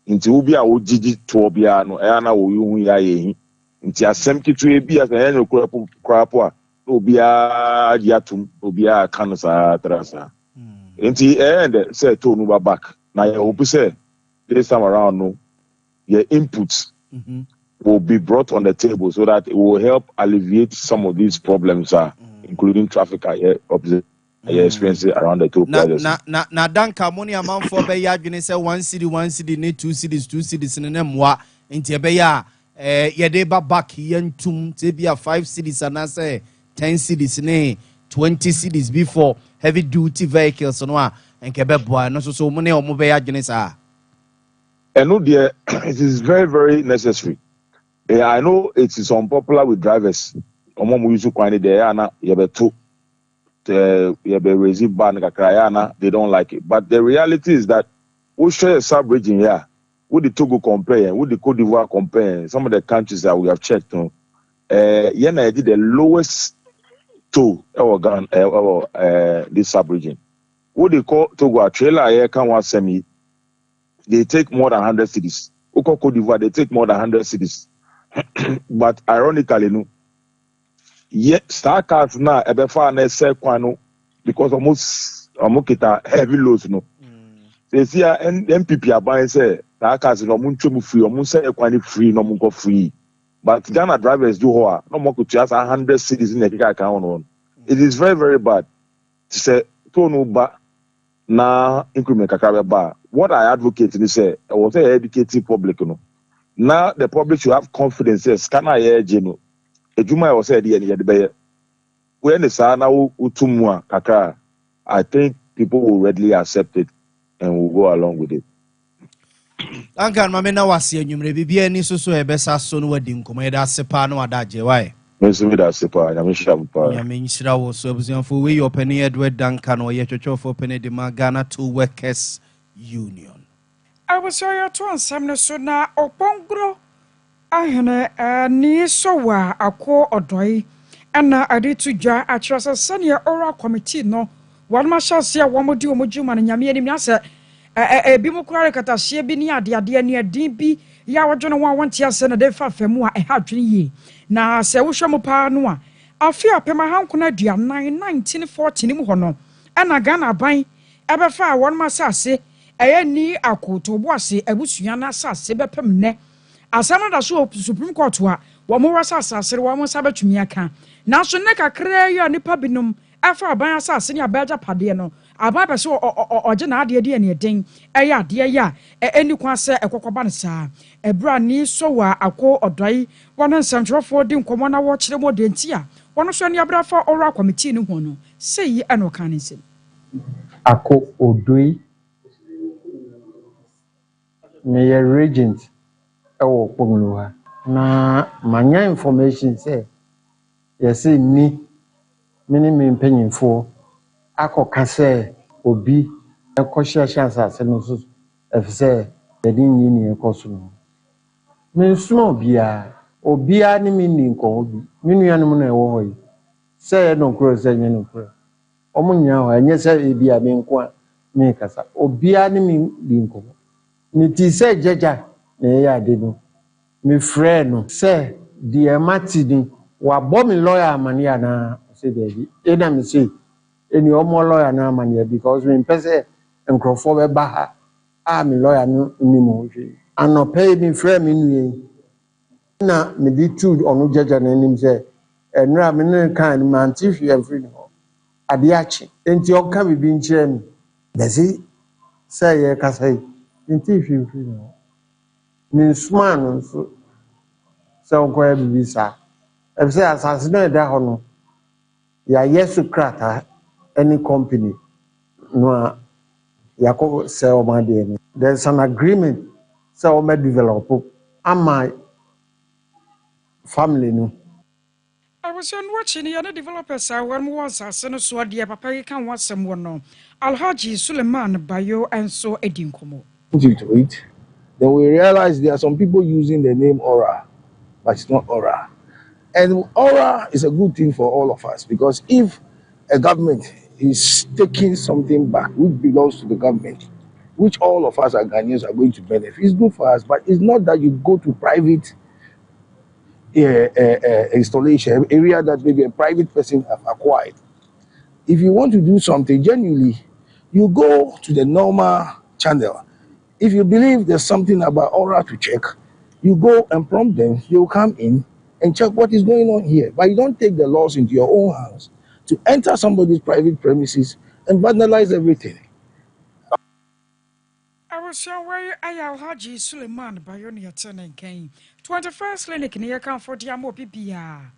nti obi a ogigi to bia no na wo yu ya ye nti asem kitu e bia say no krapo a obi a diatum obi a kan sa trasa nti and say to no back na ye obi say this time around no your inputs will be brought on the table so that it will help alleviate some of these problems, including traffic experiences around the two projects. Na danka money amount for be ya dwene say 1 city need 2 cities in nemwa nti be ya ye dey back yentum te bia 5 cities and say 10 cities ne 20 cities before heavy duty vehicles no a enke be boa no so money o mo be ya dwene sa. And no, dear, it is very, very necessary. I know it is unpopular with drivers. They don't like it. But the reality is that we share a sub-region here. With the Togo compare, with the Cote d'Ivoire compare, some of the countries that we have checked on, did the lowest toll this sub-region. What they call Togo a trailer here can one semi. They take more than 100 cities. Cote d'Ivoire, they take more than 100 cities. But ironically, no, yet star cars now ebefa na sell kwano because almost heavy loads no. They see MPP are buying say star cars no muncho free, almost say kwani free, no munko free. But Ghana drivers do hoa, no more could just 100 cities in the account on. It is very, very bad to say to no ba na increment kakara ba. What I advocate is say I was educating public, Now the public should have confidence. Yes, can I hear Jeno? Ejuma was said the when the sana utumwa kakara, I think people will readily accept it and will go along with it. Ankan mame na wase anwumre bibia ni so ebesa so no wadi nkomo eda sepa no adaje why Mesumi da sepa nyamishira mpa nyamishira wo so abuzianfo we your penny Edward Duncan or ye twetwofo penny de Ghana to Workers Union. I was so your to ansam so na opongro ahene ni so wa akọ odoi ana ade to dwa akyerese senior oral committee no wan ma hyase a womodi omodwuma na nyame anim ase bi mo kura rekatahye bi ni ade ni adin bi ya wodwono wa wonte ase na de fa famu a ha dwene yi na se wo hwemo pa no a afi apema hankona dua 1914 mu hono ana Ghana ban ebefa won ma sase ni akoto bo ase abusua na sase bepem ne asama da so Supreme Court a wo mo wasa sase wo mo sabetumi aka na so ne kakra ya nipa binom afa aban asase ni abaja pade no aba be so oje na ade de ne den eya ade ya eni kwa se ekokoba ne saa ebra ni so wa akọ odoi wono nsantwerofo di nkomo na wo kire mo de ntia wono so ni abrafa oral committee ni ho no sei eno kan nsem akọ odoi me regent ewo poglo ha na manya information say yes ni mini mpanyimfo akọka sɛ obi ekɔhyehyɛ asase no so efisɛ yɛde nyi ni ekɔso no me nso obia ne me ni nkɔ obi me nuanom na ɛwɔ hɔ yi say no kuro say no kuro omo nya ho enye say e bia me nko a me kasa obia ne me di nko me ti say jeja na e ya de no me frɛ no say the matini wa bo me lawyer amani ana say baby e na me say eni omo lawyer na amani because me pese nkrofo be ba ha a me lawyer no ni mo hwe anope me frɛ me nue na me di tu onu jeja na nim say enra me ne kan man ti hwe free no ade achi enti oka bibi nkyerɛ me besi say ye kasai enti hwe free no me suma no so say okoya bibi sa e say asase na da ho no ya yesu krata any company no yako say o ma de ni there's an agreement say o ma develop ama family no I was watching the developers are one was a son so dear papa can want someone no Alhaji Suleiman Bayo and so Edinkomo. To it, then we realize there are some people using the name Aura, but it's not Aura. And Aura is a good thing for all of us because if a government is taking something back which belongs to the government, which all of us as Ghanaians are going to benefit, it's good for us, but it's not that you go to private installation area that maybe a private person have acquired. If you want to do something genuinely, you go to the normal channel. If you believe there's something about Aura to check, you go and prompt them. They'll come in and check what is going on here. But you don't take the laws into your own hands to enter somebody's private premises and vandalize everything. I was sure where I Alhaji Suleiman Bayo near Turning Kane. 21st clinic near Comfort Yamo PPR.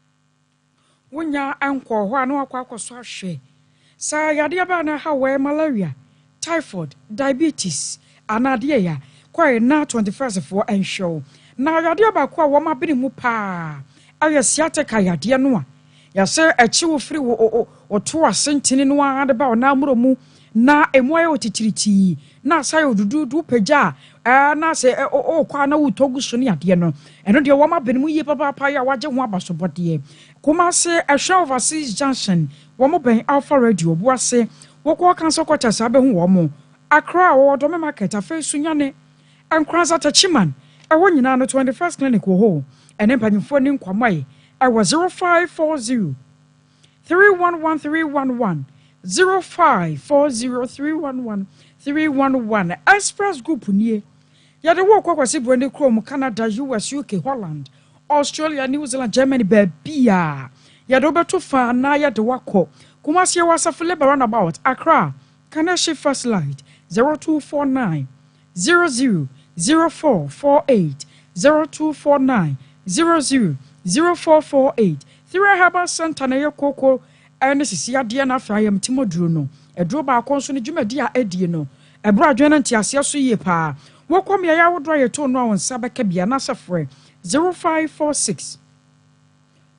Wunya anko ho anu akwa so ahwe sa yade aba na ha we malaria typhoid diabetes anade ya kwai na 21st for enshow na yade aba kwa wo mabini mu pa aye siateka yade no a ya se echi wo firi wo to asentini no ade ba na amuro mu na emu aye otitiriti na sai odudu pagya na se o kwa na wutogu so ne yade no eno de wo mabini mu ye papa ya waje ho abasobode Kumase Asha overseas junction womo ben Alpha Radio buase woko kanso kwata sabe hu womo Accra wo do me market afa sunyane Ankranza tachiman ewo nyina no 21st clinic wo ho ene mpanyimfo ni nkwamai ewo 0540 311311 0540311311 Express Group nie yade wo kwakwase brand chrome Canada US UK Holland Australia, New Zealand, Germany, Babia. Yadobeto fa na yade wako. Kumasi wasafu leba roundabout. Accra, Kaneshi First Light, 0249 000448 0249 000448. Three Herbal Center na yekoko sisi ade na fa yam timoduro no. Edro ba akonso ne dwumadi a edie no. Ebra adwena ntiase so yie pa. Wokom ya yawodo yeto no awon sabeka bia na safre 0546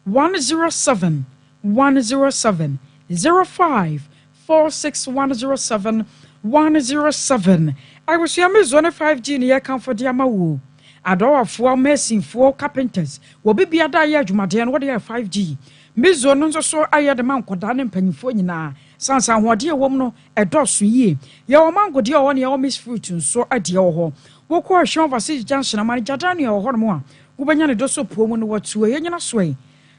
107 107 0546 107 107. I was your Miss 5G near comfort Yamawu. Adoa for messing for carpenters will be a dia Jumadan what they are 5G. Miss Zonon so I had the man Kodan and Pennyfonina. Sansa, what dear woman, a doss ye. Your man go dear one your Miss Fruit so a dear ho. Woko Sean Vassis Johnson, a man Jadani or Hormone. Ubanyane doso pomo no watu yenya sway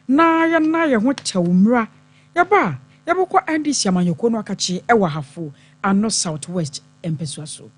na ya hocha umra yaba yaboko NDC amanyoko no akachi ewa hafo ano southwest empeswaso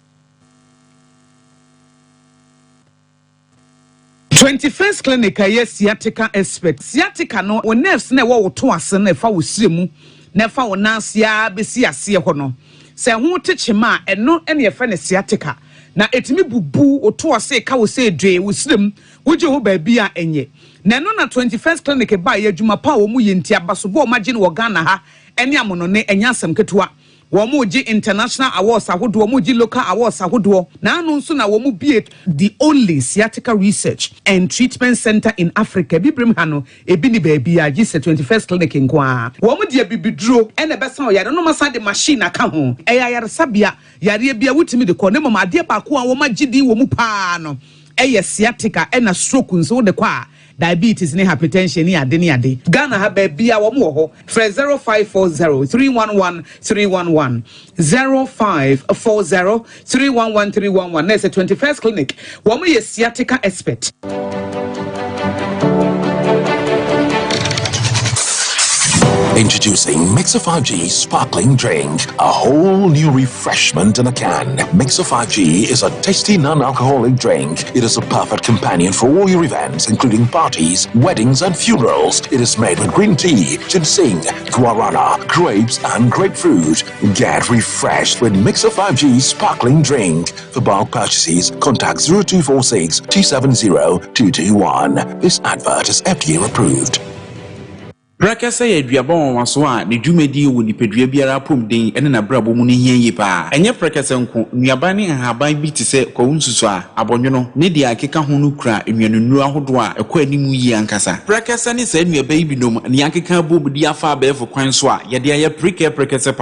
21st clinic aye sciatica expert sciatica no o nerves na wo to ase na fa wo siremu na fa wo nansia besi ase ho no se ho techema eno ene ye fa ne sciatica na etimi bubu oto ase ka wo se dwe wo sirem woje ho ba bia enye na no na 21st clinic ba ye adwuma pa wo mu ye ntia basobo o magine wo Ghana ha ene amono ne enyasam ketua wo mu gi international awards ahodo wo mu gi local awards ahodo na anu nso na wo mu bie the only sciatica research and treatment center in Africa bibrim ha no ebi ni ba bia gi 21st clinic nkoa wo mu dia bibiduro ene besa o yare no masa de machine aka ho yare sabia yare bia wutimi de ko ne mama ade ba ko a wo magidi wo mu pa no eye sciatica ena stroke nso de kwa diabetes ne hypertension ne ade Ghana ha baby a wo mo ho frɛ 0540 311 311 0540 311 311 na 21st clinic wo mo yɛ sciatica expert. Introducing Mixer 5G Sparkling Drink, a whole new refreshment in a can. Mixer 5G is a tasty non-alcoholic drink. It is a perfect companion for all your events, including parties, weddings, and funerals. It is made with green tea, ginseng, guarana, grapes, and grapefruit. Get refreshed with Mixer 5G Sparkling Drink. For bulk purchases, contact 0246 270 221. This advert is FDA approved. Brakasa ye duabon waso a ne dwumedi wo nipadua biara pomden ene na brabo mu ne hianye pa enye brakasa nko nuaban ne haban bi te se kwunsusu a abonwono ne dia akeka ho no kura enwanunu ahodo a ekwa animu yi ankasa brakasa ne sa nuaban bi nom ne akeka bobudi afa abefo kwan so a ye de aye brakasa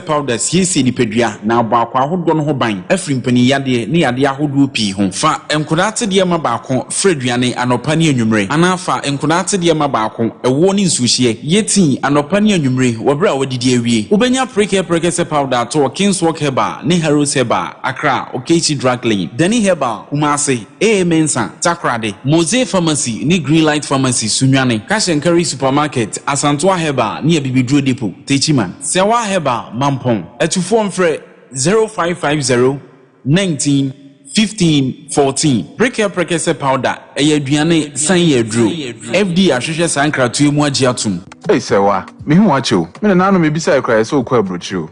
powder siesi nipadua na abakwa ahodo no ho ban afri mpani yade ne yade ahodo pi ho fa enkodate de ma baako freduane anopa ne anwumre anafa enkodate de ma baako woni nsuhie yeti anopa ne anwumre wobra wodidi awie ubenya prekese powder to Kingswalk Herbal ne Heroes Herbal Accra Okechi Drug Lane Dani Herbal Kumase Mensa Takrade Mose Pharmacy ne Greenlight Pharmacy Sunwane Cash and Carry Supermarket Asantoa Herbal ne Bibidro Depot Techiman Sewa Herbal Mampong etufo mfre 0550 19 15-14 prekese powder aduane san yedru FD ahwehwe sankratu mu agi atum ei sewa me hu acho me na no me bisa ekra so kwa brochu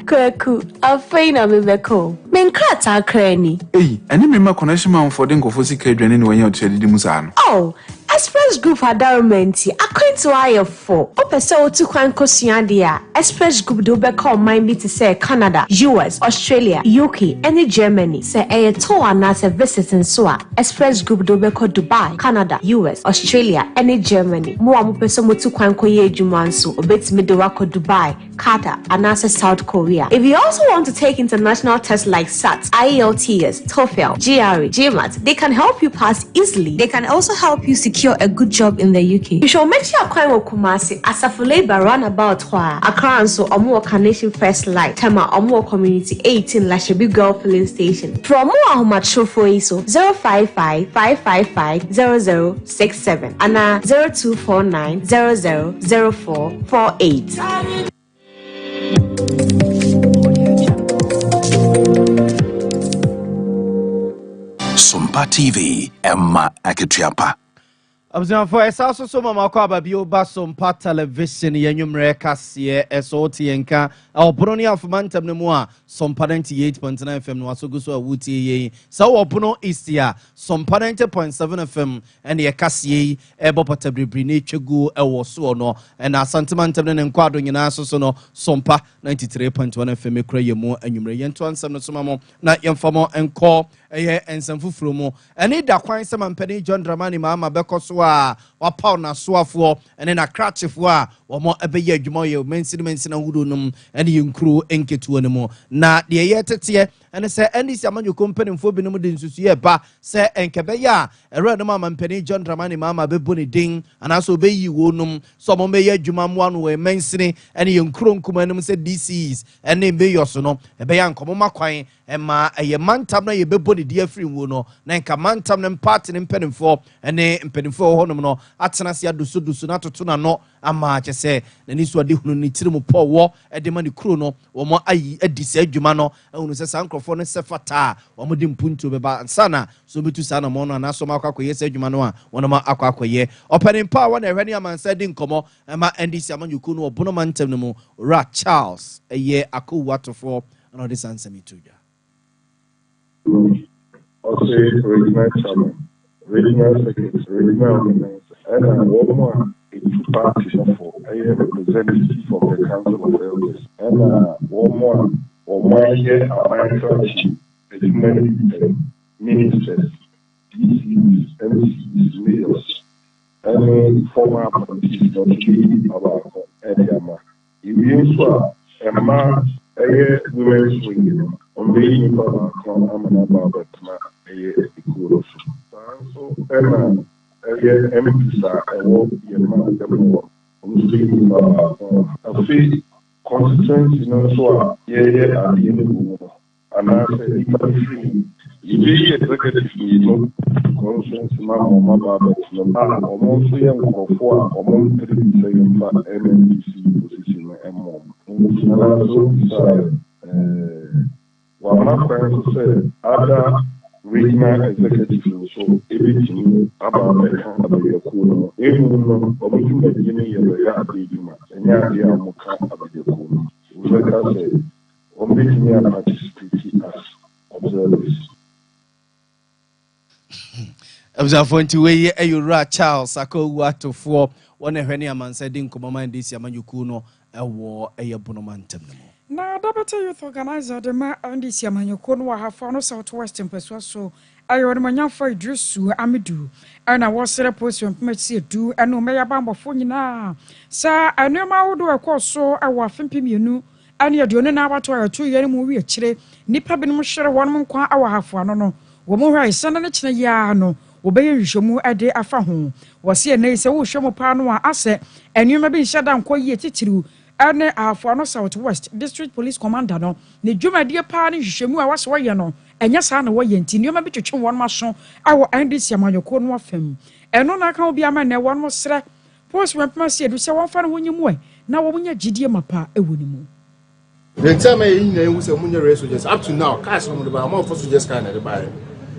Kwaku afeina mebeko men krata krani ei ene me ma connection man for den kofo sika aduane ne wanya otedi musa no oh Express Group Adarumenti, according to IF4, Opesa Otu Kwan Kosiandia, Express Group do be call mind me to say Canada, US, Australia, UK, and Germany. Say a tour and as a visit in Soa. Express Group do be call Dubai, Canada, US, Australia, and Germany. More Mopesa Motu Kwan Koye Jumansu, Obet Midowako Dubai, Qatar, and as South Korea. If you also want to take international tests like SAT, IELTS, TOEFL, GRE, GMAT, they can help you pass easily. They can also help you secure a good job in the UK. You shall make sure Kwai Kumasi Asafule run about Accra so Omo Carnation First Light Tema Omo Community 18 Lashabi Girl Filling Station. From more Macho for ISO 055 555 0067 and 0249 000448. Sompa TV, Emma Akitiapa. Abzanfo esa so mama kwa babio ba Sompa television yenwumre kase esoti yenka obono ni afumantem ne mu a Sompa 98.9 FM no asoguso awutie ye sa obono istia Sompa 90.7 FM ene ye kase ebopotabrebri ne twegu ewo so no na asantemantam ne nkwado nyina so no Sompa 93.1 FM ekura yemu anwumre yento ansam no somamo na yemfamo enko eye ensamfufuro mu ene da kwan se mampani John Dramani Mahama bekoso wa pau na soafo ene na kratchefo a wo mo ebeye adwuma ye mensi na hudu num ene yinkru enketu ne mu na de ye tete ene se NDC amanyo company mfo binum de nsusu ye ba se enkebe ya ere no mampani John Dramani Mahama bebu ne din anaso beyi wo num so mo meye adwuma mo anu we mensi ene yinkru nkuma num se DCs ene be yoso no ebe ya nkomo makwan ema eye mantam na ye bebu ne dia free wo no na nka mantam ne party ne mpenimfo ene mpenimfo honum no atena se adusu na toto na no ama chese na nisu ade hunu ni tiri mu po wo ede ma ni kuro no wo mo ayi adi se adwuma no ehunu se sankrofo no se fata wo mo di mpuntu beba ansana so betu sana mo no na so makwakoye se adwuma no a wono ma akwakoye opening power na ehwani amansa di nkomo ma NDC amanyuku no obono mantem no mu Ra Charles eye akowatofo na odi sansami tuja regional secretaries, regional organizers, and one more party for a representative of the Council of Elders, and one more year ministers, DCs, NDCs, mayors, and former appointees about Ediama. If you saw a man, a women's wing, on being about Amana Babet, a Kuros. So, MPs yɛma dɛm nso yɛ nipa baako afei constituency no nso a yɛyɛ adeɛ no gu mu no anaasɛ nipa no firi yɛbɛyi executive mmienu constituency ma ɔma baabɛtena a ɔmo nso yɛ nkurɔfoɔ a ɔmo mpere bi sɛ yɛmfa MNDC position no ɛma ɔmo nti anaasɛ obisa wama kwan nso sɛ ada regional executive nso ebitumi aba abɛka abɛyɛkuo no emu no ɔmo dwumadie no yɛ bɛyɛ adeɛ dwuma ɛnyɛ adeɛ a ɔmo ka abɛyɛkuo no wobɛka sɛ ɔmo betumi a participate as observers. Abzafo nti wei ayura Charles akowu atofoɔ wɔne hwɛ ne amansa di nkɔmɔ man disi amanyuku no ɛwɔ ɛyɛbono mantam no. Na Deputy Youth Organizer de ma NDC amanyuku no wahafo no Southwest mpɛso so ayo de manyafo Idrisu Amidu ɛna wɔsere post mpɛsi edu ɛno meya bambɔfo nyinaa sa anoma wodo ɛkɔ so ɛwɔ afempimienu ɛne aduonu na abato ato yɛ mu wi akyire nipa binom hyere wɔn nkwa ɛwɔ hafo ano no wɔ mo hwɛ isɛn ne kyene ya no obeye nhwemu ade afa ho wɔse ɛnɛ sɛ wo hwemu pa no a asɛ anuma bi nhyɛ da nkɔ yie titiriw ɛne afo no Southwest District Police Commander no ne dwumadie pa ne nhwemu a wɔse wɔyɛ no ɛnyɛ saa na wɔyɛ nti nneɛma bi twetwe wɔn maso awɔ NDC amanyɔko no afam ɛno na aka obi ama na wɔn srɛ post wempema se edu sɛ wɔn fa no honyimu na wɔn nya gidie mapa ɛwɔ ne mu. The time I in was a munya race just up to now cash from the amount for just kind of buy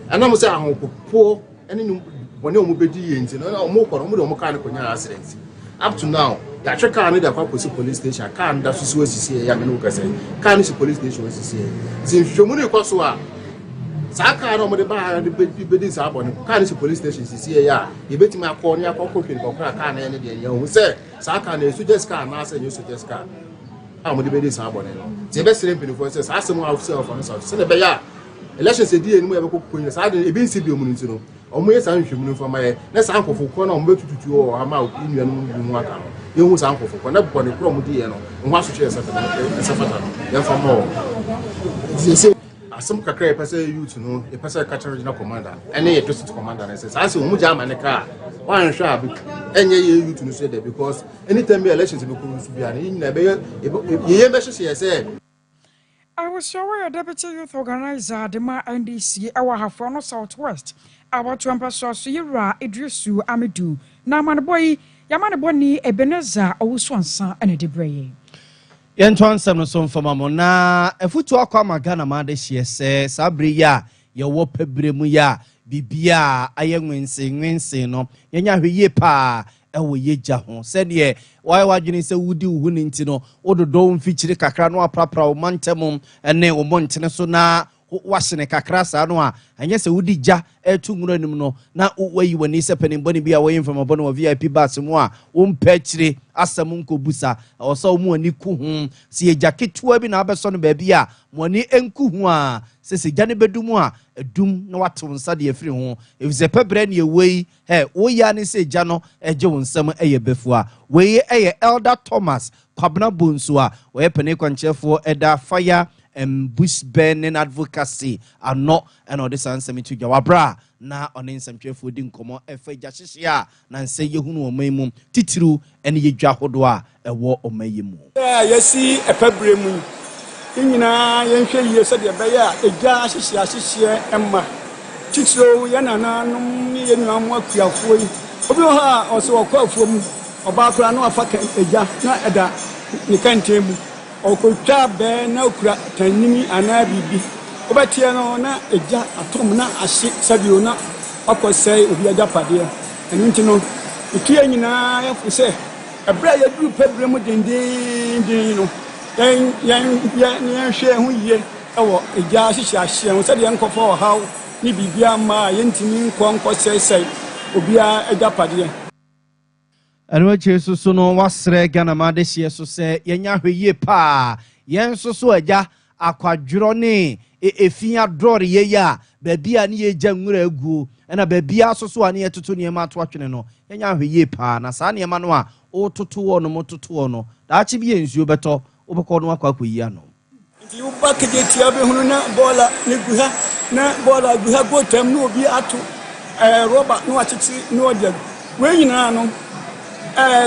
and I'm saying I'm poor and when you move into no more kind of accidents up to now that check car need a police station can't that's see young Lucas can't see police station see since you money cost Saka no the bar the buildings up on can't see police station see ya you bet me a corner for crack can any day you say Saka no suggest car now say you suggest car I'm the baby sabon the best thing for says as someone ourselves on us send be ya elections dey enu e be kokko sa dey e be nsi bi omu nti no omu ye san hwemu no for my na san kofo ko na omu betututu o ama inu anu mu aka no ye hu san kofo ko na bɔ ne kro mu dey no ho aso kye safata no ye fa mo asem kakra e pese youth no e pese catch regional commander ene ye district commander na says as omu jama ne ka one hwa abi enye ye youth no say there because anytime be elections be ko su bia na nyina be ye be hye say I was sure Deputy Youth Organizer de ma NDC ewa hafo no Southwest about to mpaso so yira Idrisu Amidu na manboy yamane boni Ebeneza owusu ansa ene de breye yɛnto ansɛm no so mfama mo na afutu akɔ amaga na ma de hye sɛ sabre ya yɛwɔ pabre mu ya bibia ayɛ nwensen no yɛnya hweye pa ɛwɔ yɛgya ho sɛdeɛ wɔayɛ wadwene sɛ wudi wo ne nti no wododɔ mfikyiri kakra no aprapra wo mantam ɛne wo montene so na wasene kakra saa no a ɛnyɛ sɛ wodi gya ɛtu nwura nim no na wayi wani sɛ panimbɔne bi a wɔyɛ mfamabɔ no wɔ VIP bus mu a wompɛ akyire asɛm nkɔbusa ɛwɔ sɛ wo mu ani ku ho sɛ yɛgya ketewa bi na abɛsɔ no baabi a mo ani ɛnku ho a sɛ gya ne bɛdu mu a ɛdum na watew nsa de afiri ho ɛfisɛ pɛbrɛ ne ɛwei woyɛ ne sɛ gya no ɛgye wo nsɛm ɛyɛ bɛfu a wei ɛyɛ Elder Thomas Kwabena Bonsu a wɔyɛ pane kwankyerɛfoɔ ɛda fire bush burning advocacy ano and all this answer me to Jawabra na on nsɛmtwɛfoɔ di nkɔmɔ ɛfa gya hyehye a na nsɛ yɛhunu ɔman mu titiru ɛne yɛdwa hodoɔ a ɛwɔ ɔman yi mu yɛsi ɛpabrɛ mu nyinaa yɛnhwɛ yie sɛdeɛ ɛbɛyɛ a ɛgya hyehyeɛ ɛma titiro yɛnananom ne yɛnuamo akuafoɔ yi obi wɔ hɔ a ɔsɛ wɔkɔ afuo mu ɔbaa koraa na wafa ɛgya na ɛda ne kɛntɛn mu okotwa be na okura tanimi ana bibi obatie no na eja atom na ahye sabio na akosai obi agya pade enu nti no etua nyina yafu se ebra ya duru pabre mu dendendin no yan hwe ho yie ewo eja hyehye ho se de nkofo haw ni bibia ma yentimi nkosai obi agya pade Anwa chesu so no wasre Ghana ma de hye so se yenya hweye pa yen so so agya akwadworo ne efia drore ye ya baabia ne ye gya nwura agu na baabia so so ane etoto ne ma to atwene no yenya hweye pa na saa ne ma no a o toto wo no mototo wo no daachi bi ensuo beto obekọ no akwakoyi ano nti wo ba keje tia be hunu na bola ne guha na bola guha gotam no obi ato rubber no achiti no dia we nyina no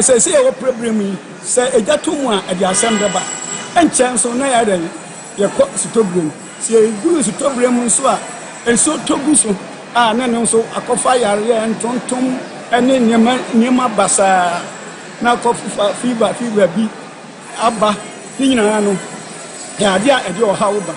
say say problem yi say eja to mu a e dia asem deba enchen so na ya den ye ko sitobrem say guru sitobrem so a enso togu so a na no so akofa yare entontom ene nyema basa na kofa fever bi aba nyina no ya dia e dia o hawba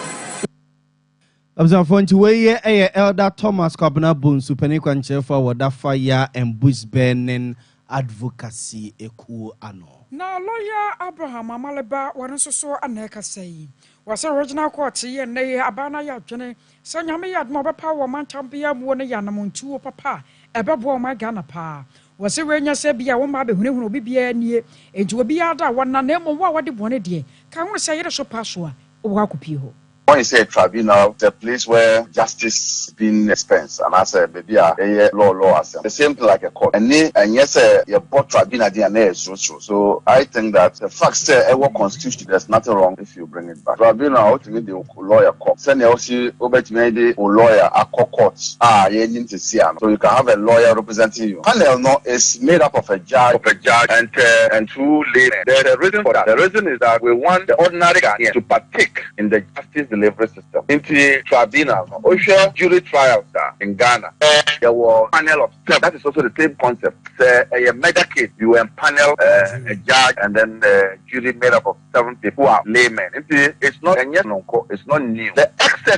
Observe nti weye Elder Thomas Kwabena Bonsu Penny Kwanche for wada fire and bush burning advocacy eku ano. Na lawyer Abraham Amaleba wanso so aneka say. Was original court ye ne abana ya dwene so nyame yad mo bepa wo mantam bia mu ne yanamontu papa ebebo ma Ghana pa. Was renya se bia wo ma behunehunu obi bia nie enti obi ada wona na emo wo wade bone de ka ho se yere so paso a wo akopie ho. When you say tribunal, the place where justice being dispensed, and I say, baby, law, the same thing like a court. And yes, you bought tribunal, so I think that the fact that our constitution, there's nothing wrong if you bring it back. Tribunal, to me, the lawyer court. Send you also over to me the lawyer at court. You need to see so you can have a lawyer representing you. Panel no is made up of a judge, and two laymen. There's a reason for that. The reason is that we want the ordinary Ghanaian to partake in the justice delivery system. Into tribunal, Osha jury trials in Ghana. There was a panel of 7. That is also the same concept. A mega case, you empanel a judge and then the jury made up of 7 people who are laymen. It's not new. The excess